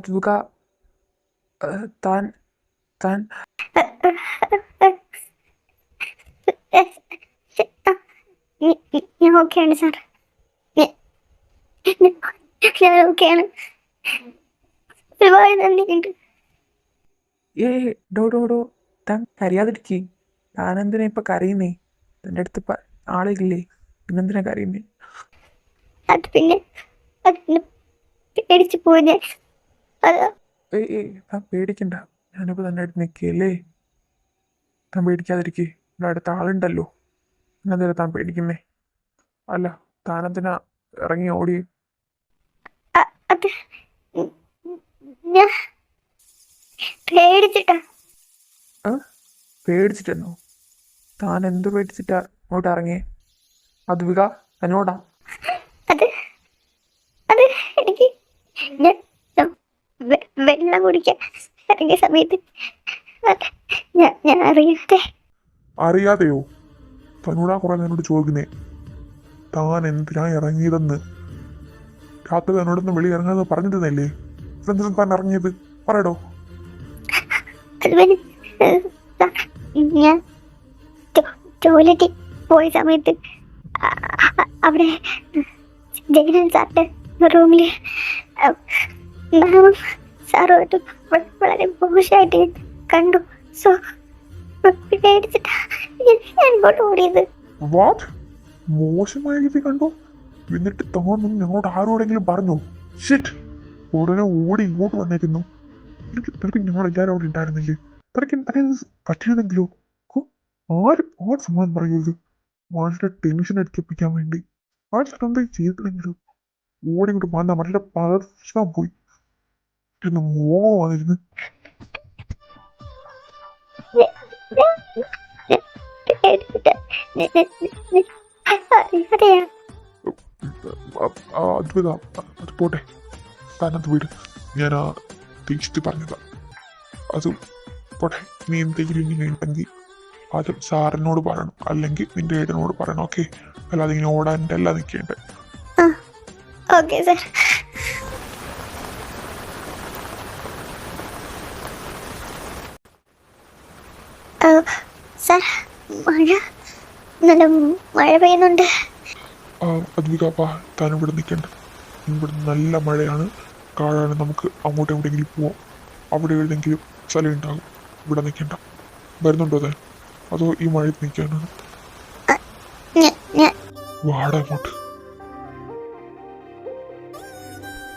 അതുക താൻ താൻ ഞാൻ ഓക്കെയാണ് സാർ. ഞാൻ ഓക്കെയാണ്. ഒരുപാട് നന്ദിയുണ്ട്. ഡോ ഡോ ഡോ താൻ കരയാതിരിക്കേ. താനെന്തിനാ ഇപ്പം കരയുന്നേ? തൻ്റെ അടുത്ത് ആളില്ലേ, പിന്നെന്തിനാ കരയുന്നേ? അത് പിന്നെ പേടിച്ചു പോയി ഞാൻ. താൻ പേടിക്കണ്ട. ഞാനിപ്പോൾ തൻ്റെ അടുത്ത് നിൽക്കുകയല്ലേ. താൻ പേടിക്കാതിരിക്കേ. ഇവിടെ അടുത്ത ആളുണ്ടല്ലോ. പിന്നെന്തിനാ താൻ പേടിക്കുന്നേ? അല്ല, താനെന്തിനാ ഇറങ്ങി ഓടി? അത് ഞാൻ പേടിച്ചിട്ടാ. പേടിച്ചിട്ടെന്നോ? താൻ എന്ത് പേടിച്ചിട്ടാ ഇങ്ങോട്ട് ഇറങ്ങിയേ? അതുവിക എന്നോടാ? അത് അത് എനിക്ക് വെള്ളം കുടിക്കാൻ ഇറങ്ങിയ സമയത്ത് ഞാൻ അറിയാതെയോ? തന്നോടാ കുറെ എന്നോട് ചോദിക്കുന്നേ താൻ എന്തിനാ ഇറങ്ങിയതെന്ന്. രാത്രി തന്നോടൊന്ന് വെളി ഇറങ്ങാതെ പറഞ്ഞിരുന്നല്ലേ? എന്തിനാ താൻ ഇറങ്ങിയത്? പറയടോ. ഞാൻ ടോയ്ലറ്റിൽ പോയ സമയത്ത് അവിടെ ജഗനൻ സാറിന്റെ റൂമില് മാമും സാറുമായിട്ട് വളരെ മോശമായിട്ട് കണ്ടു. സോ പേടിച്ചിട്ടാ ഞാൻ ഇങ്ങോട്ട് ഓടിയത്. വാട്ട്? മോശമായ രീതി കണ്ടു? എന്നിട്ട് താനൊന്നും ഞങ്ങളോട് ആരോടെങ്കിലും പറഞ്ഞോ? ഷിറ്റ്! ഉടനെ ഓടി ഇങ്ങോട്ട് വന്നേക്കുന്നു. നിനക്ക് ഞങ്ങളെല്ലാവരും അവിടെ ഉണ്ടായിരുന്നില്ലേ? തനിക്ക് പറ്റിയതെങ്കിലോ? ആര് സമാധാനം പറയൂത്? വളരെ ടെൻഷൻ അടിപ്പിക്കാൻ വേണ്ടി ആരെന്താ ചെയ്തില്ലെങ്കിലും ഓടി ഇങ്ങോട്ട് വന്നാൽ വളരെ പ്രശ്നം പോയി. വന്നിരുന്നു. അദ്ഭുത, അത് പോട്ടെ. താനത് വീട്. ഞാൻ ആ ദേഷ്യത്തിൽ പറഞ്ഞതാ. അത് പോട്ടെ. നീ എന്തെങ്കിലും ഇനി ഉണ്ടെങ്കിൽ അത് സാറിനോട് പറയണം, അല്ലെങ്കിൽ നിന്റെ ഏട്ടനോട് പറയണം. ഓക്കെ? അല്ലാതെ ഇങ്ങനെ ഓടാൻ്റെ എല്ലാം നിൽക്കേണ്ടത്. Okay sir. സാർ നല്ല മഴ പെയ്യുന്നുണ്ട്. അദ്വിക, താൻ ഇവിടെ നിൽക്കേണ്ട. ഇവിടെ നല്ല മഴയാണ്, കാടാണ്. നമുക്ക് അങ്ങോട്ട് എവിടെയെങ്കിലും പോവാം. അവിടെ എവിടെയെങ്കിലും സ്ഥലം ഉണ്ടാകും. ഇവിടെ നിൽക്കേണ്ട. വരുന്നുണ്ടോ താൻ? അതോ ഈ മഴയത്ത് നിൽക്കാനാണ്? വാട അങ്ങോട്ട്.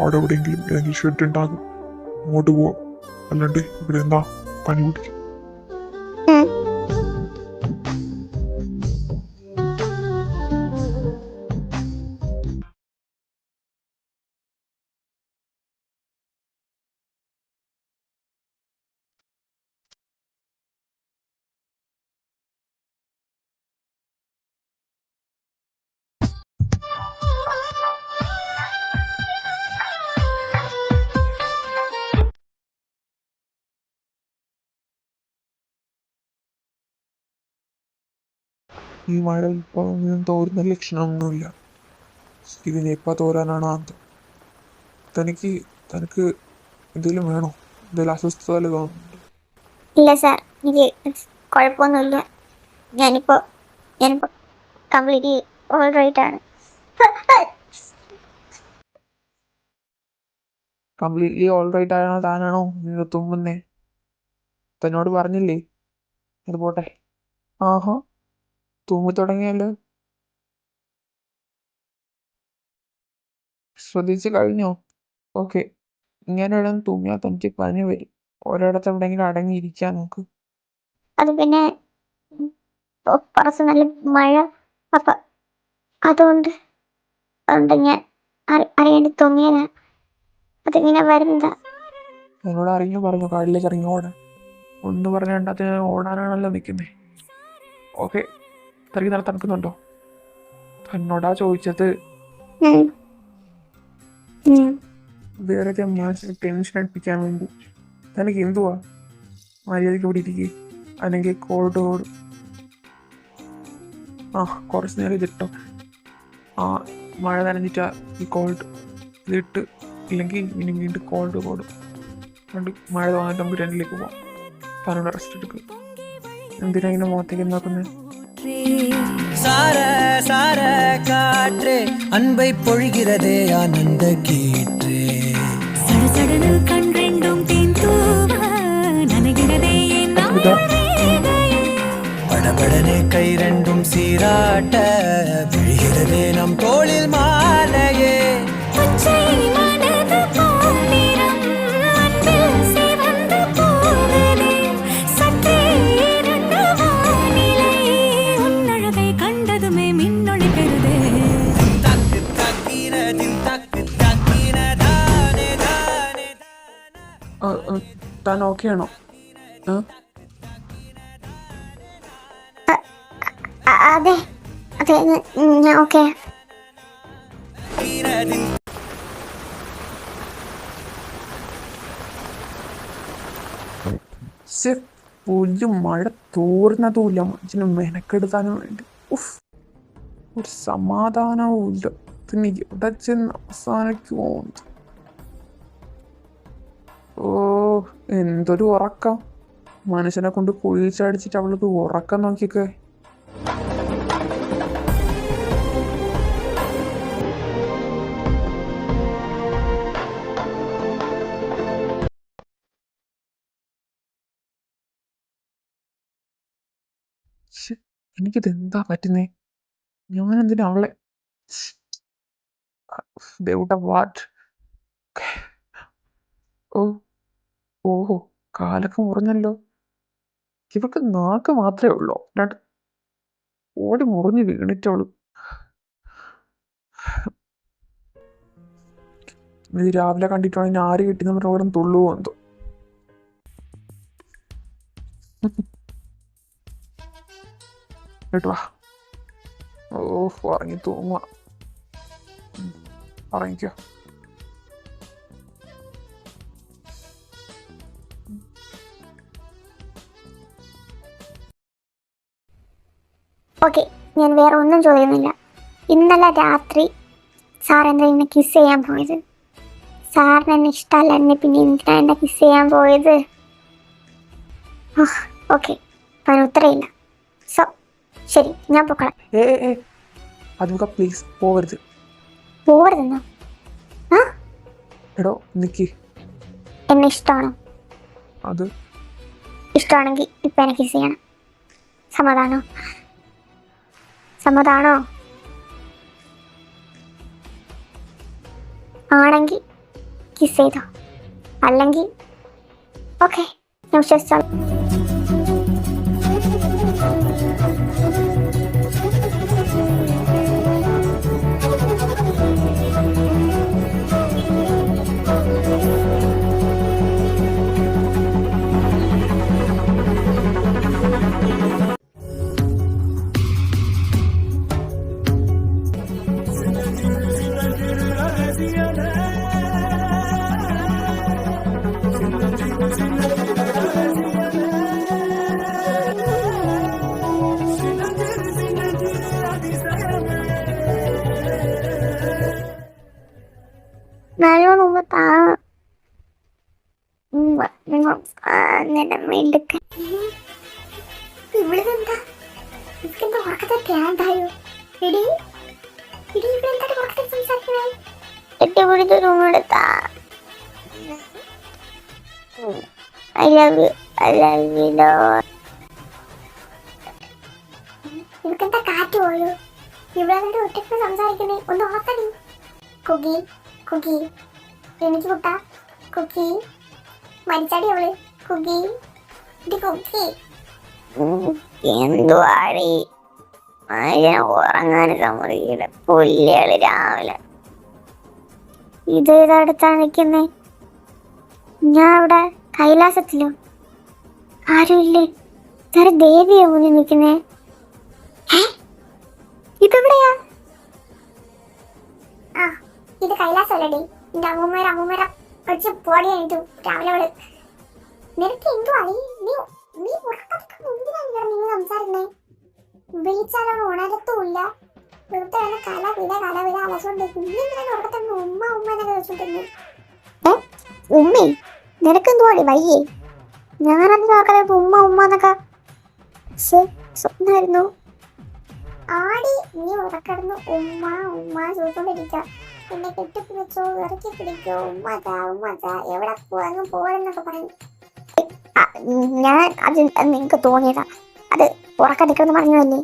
അവിടെ എവിടെയെങ്കിലും ഏതെങ്കിലും ഷെഡ് ഉണ്ടാകും, അങ്ങോട്ട് പോവാം. അല്ലാണ്ട് ഇവിടെ എന്താ പനി പിടിക്കും. ഈ മഴ ഇപ്പം തോരുന്ന ലക്ഷണമൊന്നുമില്ല. ഇതിന് എപ്പോൾ തോരാനാണ് ആന്തം. തനിക്ക് എന്തെങ്കിലും വേണോ? എന്തെങ്കിലും അസ്വസ്ഥത തോന്നുന്നുണ്ടോ? ഇല്ല സാർ, എനിക്ക് കുഴപ്പമൊന്നുമില്ല. ഞാനിപ്പോ കംപ്ലീറ്റ്ലി ഓൾ റൈറ്റ് ആണ്. കംപ്ലീറ്റ്ലി ഓൾ റൈറ്റ് ആണോ? താനാണോ നിങ്ങൾ തുമ്മുന്നേ? തന്നോട് പറഞ്ഞില്ലേ? അത് പോട്ടെ. ആഹാ, തുമ്മി തുടങ്ങിയല്ലോ. ശ്രദ്ധിച്ചു കഴിഞ്ഞോ? ഓക്കെ. ഇങ്ങനെ ഇടം തുമ്മിയാൽ തനിക്ക് പനി വരും. ഒരിടത്ത് എവിടെയെങ്കിലും അടങ്ങിയിരിക്കാൻ നോക്ക്. അത് പിന്നെ പുറത്ത് നല്ല മഴ, അപ്പൊ അതുകൊണ്ട് ഞാൻ അറിയാണ്ട് തുമ്മിയതാ. അതിങ്ങനെ വരുന്നതാ. എന്നോട് പറഞ്ഞു കാട്ടിലേക്ക് ഇറങ്ങി ഓടാൻ. ഒന്ന് പറഞ്ഞ രണ്ടാത്തിന് ഓടാനാണല്ലോ നിൽക്കുന്നേ. ഓക്കെ, തനിക്ക് നേരെ തണുക്കുന്നുണ്ടോ? തന്നോടാ ചോദിച്ചത്. വേറെ മനസ്സിന് ടെൻഷൻ അടുപ്പിക്കാൻ വേണ്ടി. തനിക്ക് എന്തുവാ? മര്യാദയ്ക്ക് ഇവിടെ ഇരിക്കുക, അല്ലെങ്കിൽ കോൾഡ് കുറച്ച് നേരം ഇതിട്ടോ. മഴ നനഞ്ഞിട്ടാ ഈ കോൾഡ്. ഇതിട്ട് ഇല്ലെങ്കിൽ ഇനി വീണ്ടും കോൾഡ് കൂടും. അതുകൊണ്ട് മഴ തോന്നിട്ട് നമുക്ക് ടെൻറ്റിലേക്ക് പോവാം. താനോട് റെസ്റ്റ് എടുക്കും. എന്തിനാ ഇങ്ങനെ മുഖത്തേക്ക് നോക്കുന്നത്? சார சார காற்றே அன்பை பொழிகிறதே ஆனந்த கீற்றே சடசடனு கண் ரெண்டும் தேன் தூவ நனைகிறதே படபடனே கை ரெண்டும் சீராட்ட விழுகிறதே நம் தோளில் மாலையே பச்சை மனது போலிரம் அன்பில் சிவந்து போவதே சற்றே இருண்ட வானிலை உன்னழகை கண்டதுமே மின்னொளி பெறுதே தக்கு தக்கினதில் தக்கு தக்கினதானே தானே താൻ ഓക്കെ ആണോ? അതെ അതെ ഞാൻ ഓക്കെ. പുല്ല് മഴ തോർന്നതുമില്ല, മനുഷ്യന് മെനക്കെടുത്താനും വേണ്ടി. ഒരു സമാധാനവും ഇല്ല. പിന്നെ ഇവിടെ ചെന്ന് അവസാനിക്കുമോ? ഓ, എന്തൊരു ഉറക്കം. മനുഷ്യനെ കൊണ്ട് കുഴിച്ചടിച്ചിട്ട് അവൾക്ക് ഉറക്കം നോക്കിയൊക്കെ. എനിക്കിതെന്താ പറ്റുന്നേ? ഞാനെന്തിനാ അവളെ വാട്ട്? ഓഹോ, കാലൊക്കെ മുറിഞ്ഞല്ലോ. ഇവൾക്ക് നാക്ക് മാത്രമേ ഉള്ളൂ, രണ്ട് ഓടി മുറിഞ്ഞ് വീണിട്ടവള്. ഇത് രാവിലെ കണ്ടിട്ടാണെങ്കിൽ ആര് കിട്ടി നമ്മുടെ അവിടെ തുള്ളുവോ എന്തോ. കേട്ടോ, ഉറങ്ങി തൂങ്ങുക. ഉറങ്ങിക്കോ. ഓക്കെ, ഞാൻ വേറെ ഒന്നും ചോദിക്കുന്നില്ല. ഇന്നലെ രാത്രി സാർ എന്താ എന്നെ കിസ് ചെയ്യാൻ പോയത്? സാറിന് എന്നെ ഇഷ്ടമല്ല, എന്നെ പിന്നെ എന്തിനാ എന്നെ കിസ് ചെയ്യാൻ പോയത്? ഓക്കെ, അതിന് ഉത്തരയില്ല. സോ ശരി, ഞാൻ പോക്കണം. അതുക പ്ലീസ് പോവരുത്. പോവരുതെന്നോ? എടോ നിക്ക്. എന്നെ ഇഷ്ടമാണോ? അത് ഇഷ്ടമാണെങ്കിൽ ഇപ്പം എന്നെ കിസ് ചെയ്യണം. സമ്മതാണോ? സമ്മതാണോ? ആണെങ്കിൽ കിസ് ചെയ്തോ, അല്ലെങ്കിൽ ഓക്കെ ഞാൻ വിശ്വസിച്ചോളാം. നല്ലോണം ഒന്ന് താ. അങ്ങനെ മെടുക്ക. ഇവിടെന്താ ഇവക്കെന്താ ഉറക്കത്തെ പ്രാന്തായോ? എടി എടി ഇവരെന്താ ഉറക്കത്തെ സംസാരിക്കണേ? എട്ടിപിടിച്ച് റൂമെടുത്താ. I love you Lord. ഇവക്കെന്താ കാറ്റ് പോയോ? ഇവിടെ ഒറ്റയ്ക്ക് സംസാരിക്കണേ, ഒന്ന് ഓർത്തടി. കുക്കി കുക്കി എനിക്ക് കുട്ടാ. കുക്കി മരിച്ചാടി അവള്. കുക്കി കുക്കി എന്തുവാടി ഉറങ്ങാൻ സമ്മതിക്കില്ല. പുല്ലുകള് രാവിലെ. ഇതേതടുത്താണ് നിൽക്കുന്നേ? ഞാൻ അവിടെ കൈലാസത്തിലോ? ആരുമില്ലേ? വേറെ ദേവിയോ മുന്നിൽ നിൽക്കുന്നേ? ഇതെവിടെയാ? ഇത് കൈലാസമല്ലടി. എന്റെ അമ്മൂമ്മേരെ കുറച്ച് പോടിയായിട്ടു രാവിലെ അവള്. നിനക്ക് എന്തുവാ? നീ എന്തിനാണ് സംസാരിക്കുന്നേ? വിളിച്ചാലോ ഉണരത്തുമില്ല. വെറുതെ കലവില അലച്ചോണ്ട് ഉമ്മ എന്നൊക്കെ വെച്ചോണ്ടിരുന്നു. ഉമ്മേ? നിനക്കെന്തുവാടി വയ്യേ? ഞാനത് നോക്കാതെ ഉമ്മ ഉമ്മ എന്നൊക്കെ സ്വപ്നമായിരുന്നു. ആടി നീ ഉറക്കിടന്ന് ഉമ്മ ഉമ്മ ചോദിച്ചോണ്ടിരിക്ക. എന്നെ കെട്ടിപ്പിടിച്ചോ, ഇറക്കി പിടിക്കോ, ഉമ്മതാ ഉമ്മതാ, എവിടെ പോവാനും പോകണമെന്നൊക്കെ പറഞ്ഞു. ഞാൻ അത് നിനക്ക് തോന്നിയതാ. അത് ഉറക്കടിക്കെന്ന് പറഞ്ഞതല്ലേ,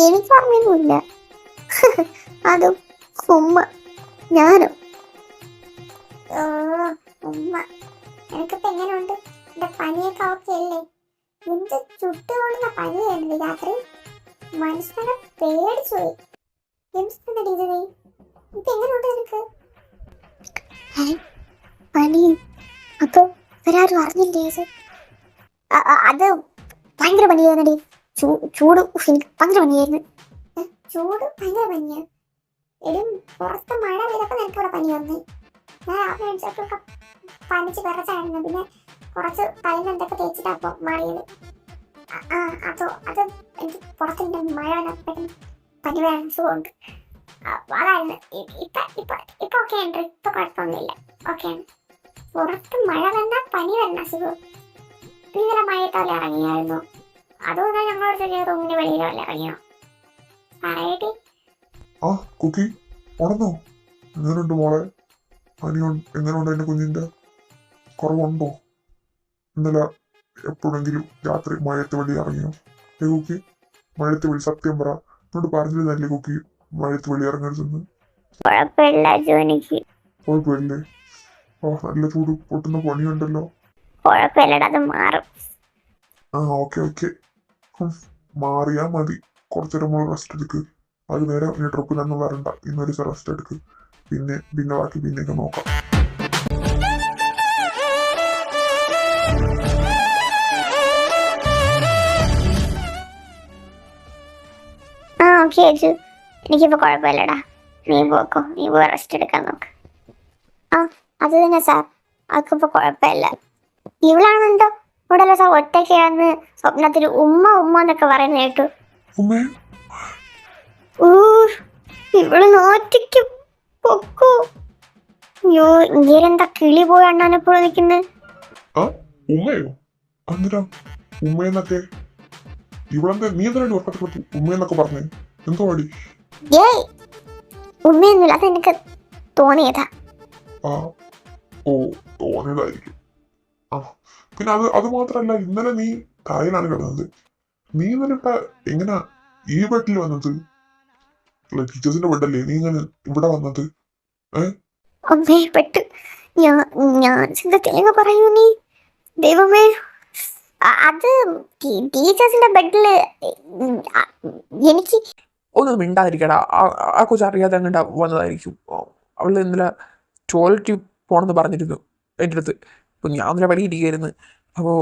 എനിക്ക് പറഞ്ഞൊന്നുമില്ല. അതും ഉമ്മ ഞാനും. ഉമ്മ എനിക്കിപ്പോ എങ്ങനെയുണ്ട്? എന്റെ പനിയൊക്കെ ഓക്കെ അല്ലേ? എന്ത് ചുട്ടുകൊള്ളുന്ന പനിയായിരുന്നു രാത്രി. മനുഷ്യനെ പേടിച്ചു പോയി. എന്തിനീ ഇപ്പൊ എങ്ങനെയുണ്ട് നിനക്ക്? പനി അപ്പൊ ഇവരാരും അറിഞ്ഞില്ലേ? അത് ഭയങ്കര പനിയായിരുന്നടി. ചൂട് ഭയങ്കര പനിയായിരുന്നു. ചൂട് ഭയങ്കര പനിയാ. എടി പുറത്ത് മഴ പെയ്തപ്പോ നിനക്കിവിടെ പനി വന്നു. ഞാൻ രാവിലെ എഴുന്നേറ്റപ്പോൾ പനിച്ച് വിറച്ചായിരുന്നു. പിന്നെ കുറച്ച് തൈലം എന്തൊക്കെ തേച്ചിട്ടാ മാറിയത്. അത് എനിക്ക് പുറത്തിന്റെ മഴ പെട്ടെന്ന് പനി വരാൻ സുഖമുണ്ട്. അതായിരുന്നു. ഇപ്പൊ ഓക്കെ ഉണ്ട്. ഇപ്പൊ കുഴപ്പമൊന്നുമില്ല, ഓക്കെയാണ്. പുറത്ത് മഴ വന്നാൽ പനി വരണ അസുഖം. ഇന്നലെ മഴയത്തല്ലേ ഇറങ്ങിയായിരുന്നു? അതുകൊണ്ട് ഞങ്ങളോട് ചെറിയ റൂമിന് വെളിയിലല്ലേ ഇറങ്ങിയോ? പറയട്ടെ. ആ കുക്കി ഉണർന്നോ? എങ്ങനെയുണ്ട് മോളെ? പനി എങ്ങനെയുണ്ട് എന്റെ കുഞ്ഞിന്റെ? കുറവുണ്ടോ? ഇന്നലെ എപ്പോഴെങ്കിലും രാത്രി മഴയത്ത് വെളി ഇറങ്ങിയോ? കുക്കി മഴയത്ത് വെളി സത്യം പറ. എന്നോട് പറഞ്ഞിരുന്നല്ലേ കുക്കി മഴയത്ത് വെളി ഇറങ്ങരുതെന്ന്? കുഴപ്പമില്ലേ? നല്ല ചൂട് പൊട്ടുന്ന പണിയുണ്ടല്ലോ. ഓക്കെ മാറിയാ മതി. കുറച്ചേരം നമ്മൾ റെസ്റ്റ് എടുക്ക്. അത് നേരെ ഇനി ട്രിപ്പിലൊന്നും വരണ്ട. ഇന്നൊരു ദിവസം റെസ്റ്റ് എടുക്ക്. പിന്നെ ബാക്കി പിന്നെയൊക്കെ നോക്കാം. എനിക്കിപ്പോ കുഴപ്പമില്ലടാ. നീ പോക്കോ, നീ പോയി റെസ്റ്റ് എടുക്കാൻ നോക്ക്. അത് തന്നെ സാർ, അതൊക്കെ കുഴപ്പമില്ല. ഇവളാണുണ്ടോ ഇവിടെ സാർ ഒറ്റയ്ക്കാന്ന് സ്വപ്നത്തിൽ ഉമ്മ ഉമ്മ എന്നൊക്കെ പറയുന്ന കേട്ടു. ഇവള് നോറ്റയ്ക്ക് പൊക്കോ. അയ്യോ, ഇങ്ങേരെന്താ കിളി പോയി അണ്ണാനെപ്പോഴും നിൽക്കുന്നത്? ഉമ്മയോ? അന്നേരാ ഉമ്മയെന്നൊക്കെ ഇവളെന്താ നീ എന്തിനാണ് ഉമ്മയെന്നൊക്കെ പറഞ്ഞേ? എന്തോ അടി? ഏയ് ഉമ്മയൊന്നുമില്ല, അതെനിക്ക് തോന്നിയതാ. തോന്നിയതായിരിക്കും. പിന്നെ അത് മാത്രല്ല, ഇന്നലെ നീ തായിലാണ് കിടന്നത്. നീ ഇന്നലെ എങ്ങനാ ഈ ബെഡിൽ വന്നത്? ടീച്ചേഴ്സിന്റെ ബെഡല്ലേ, നീ ഇങ്ങനെ ഇവിടെ വന്നത്? അമ്മേ പെട്ട്. ഞാൻ തേങ്ങ പറയൂ നീ. ദൈവമേ, അത് ടീച്ചേഴ്സിന്റെ ബെഡില് എനിക്ക് ഒന്നും മിണ്ടാതിരിക്കടാ. ആ കൊച്ചു അറിയാതെ അങ്ങോട്ട് വന്നതായിരിക്കും. അവള് ഇന്നലെ ടോയ്ലറ്റിൽ പോകണമെന്ന് പറഞ്ഞിരുന്നു എൻ്റെ അടുത്ത്. അപ്പോൾ ഞാൻ ഇന്നലെ വെളിയിരിക്കുകയായിരുന്നു. അപ്പോൾ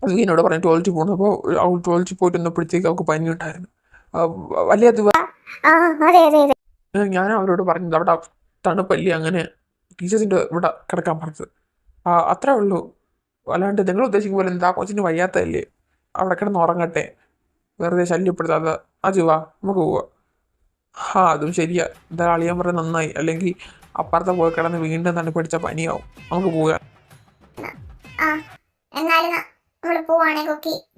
അത് എന്നോട് പറഞ്ഞു ടോയ്ലറ്റിൽ പോകണം. അപ്പോൾ അവൾ ടോയ്ലറ്റിൽ പോയിട്ട് വന്നപ്പോഴത്തേക്ക് അവൾക്ക് പനി ഉണ്ടായിരുന്നു. വലിയ ഞാൻ അവരോട് പറഞ്ഞത് അവിടെ തണുപ്പല്ലേ, അങ്ങനെ ടീച്ചേഴ്സിൻ്റെ ഇവിടെ കിടക്കാൻ പറഞ്ഞത്. അത്രേ ഉള്ളൂ. അല്ലാണ്ട് നിങ്ങൾ ഉദ്ദേശിക്കും പോലെ എന്താ, കൊച്ചിന് വയ്യാത്തതല്ലേ, അവിടെ കിടന്ന് ഉറങ്ങട്ടെ, വെറുതെ ശല്യപ്പെടുത്താതെ. വാ നമുക്ക് പോവാം. അതും ശരിയാ. എന്താ അളിയാൻ പറഞ്ഞത് നന്നായി. അല്ലെങ്കിൽ അപ്പുറത്തെ പോയി കിടന്ന് വീണ്ടും തണുപ്പടിച്ച പനിയാവും. നമുക്ക് പോകാം.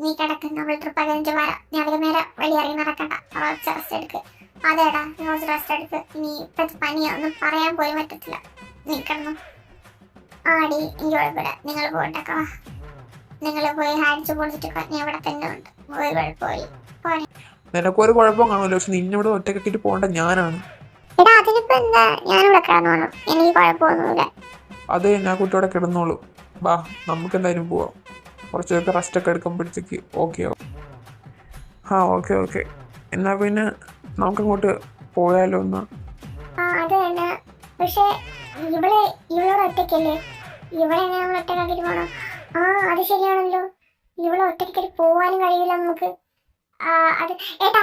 നീ കിടക്കുന്ന ട്രിപ്പ് കഴിഞ്ഞ് വരാം. നീ അതിന് നേരെ വെളിയിറങ്ങി നടക്കണ്ട. റെസ്റ്റ് എടുക്ക്. അതേടാ, റെസ്റ്റ് എടുക്ക്. നീ ഇപ്പത്തെ പനിയൊന്നും പറയാൻ പോയി പറ്റത്തില്ല. നീ കിടന്നു ആടി. എനിക്ക് കുഴപ്പമില്ല, നിങ്ങൾ പോയിട്ടൊക്കെ. നിങ്ങൾ പോയി ഹാൻഡ്സ് പൊളിച്ചിട്ടൊക്കെ നീ ഇവിടെ തന്നെ ഉണ്ട്. പോയി കുഴപ്പമില്ല. നിനക്കൊരു കുഴപ്പം കാണുമല്ലോ, പക്ഷെ നിന്നിവിടെ ഒറ്റക്കിട്ട് പോകേണ്ട ഞാനാണ്. എടാ അതിനിപ്പോ എന്താ, ഞാനിവിടെ കിടന്നോളൂ, എനിക്ക് കുഴപ്പമൊന്നുമില്ല. അതെ, ഞാൻ കുട്ടിയോടെ കിടന്നോളൂ. വാ, നമുക്ക് എന്തായാലും പോവാം. കുറച്ചൊക്കെ റെസ്റ്റൊക്കെ എടുക്കുമ്പോഴത്തേക്ക് ഓക്കെ ആവും. ഓക്കെ എന്നാ പിന്നെ നമുക്കങ്ങോട്ട് പോയാലോ ഒന്ന്? അത് തന്നെ. പക്ഷേ ഇവളോട് ഒറ്റയ്ക്കല്ലേ? ഇവളെ നമ്മൾ ഒറ്റക്കാക്കിട്ട് പോകണം. അത് ശരിയാണല്ലോ. ഇവളെ ഒറ്റയ്ക്ക് പോവാനും കഴിയില്ല നമുക്ക്. അത് ഏട്ടാ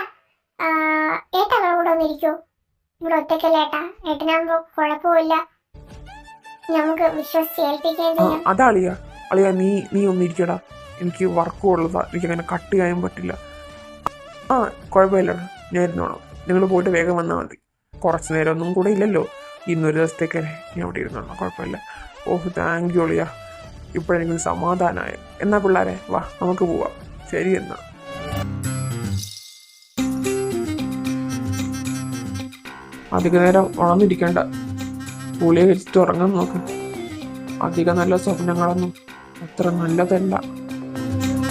അവളെ കൂടെ ഒന്നിരിക്കോ? ഇവിടെ ഒറ്റയ്ക്കല്ലേ ഏട്ടാ? ഏട്ടനാകുമ്പോ കുഴപ്പമില്ല, നമുക്ക് വിശ്വസിച്ച് ഏൽപ്പിക്കുകയും ചെയ്യാം. അളിയ നീ ഒന്നിരിക്കടാ. എനിക്ക് വർക്കും ഉള്ളതാ, എനിക്കങ്ങനെ കട്ട് ചെയ്യാൻ പറ്റില്ല. കുഴപ്പമില്ലടാ, ഞാൻ ഇരുന്നോളാം. നിങ്ങൾ പോയിട്ട് വേഗം വന്നാൽ മതി. കുറച്ച് നേരം ഒന്നും കൂടെ ഇല്ലല്ലോ, ഇന്നൊരു ദിവസത്തേക്കല്ലേ ഞാൻ അവിടെ ഇരുന്നോളാം, കുഴപ്പമില്ല. താങ്ക് യു അളിയ. ഇപ്പോഴെനിക്കൊരു സമാധാനമായി. എന്നാ പിള്ളേരെ വാ നമുക്ക് പോവാം. ശരി എന്നാ. അധിക നേരം ഉണർന്നിരിക്കേണ്ട, ഗുളിക കഴിച്ചിട്ട് ഉറങ്ങാൻ നോക്ക്. അധികം നല്ല സ്വപ്നങ്ങളൊന്നും അത്ര നല്ലതല്ല.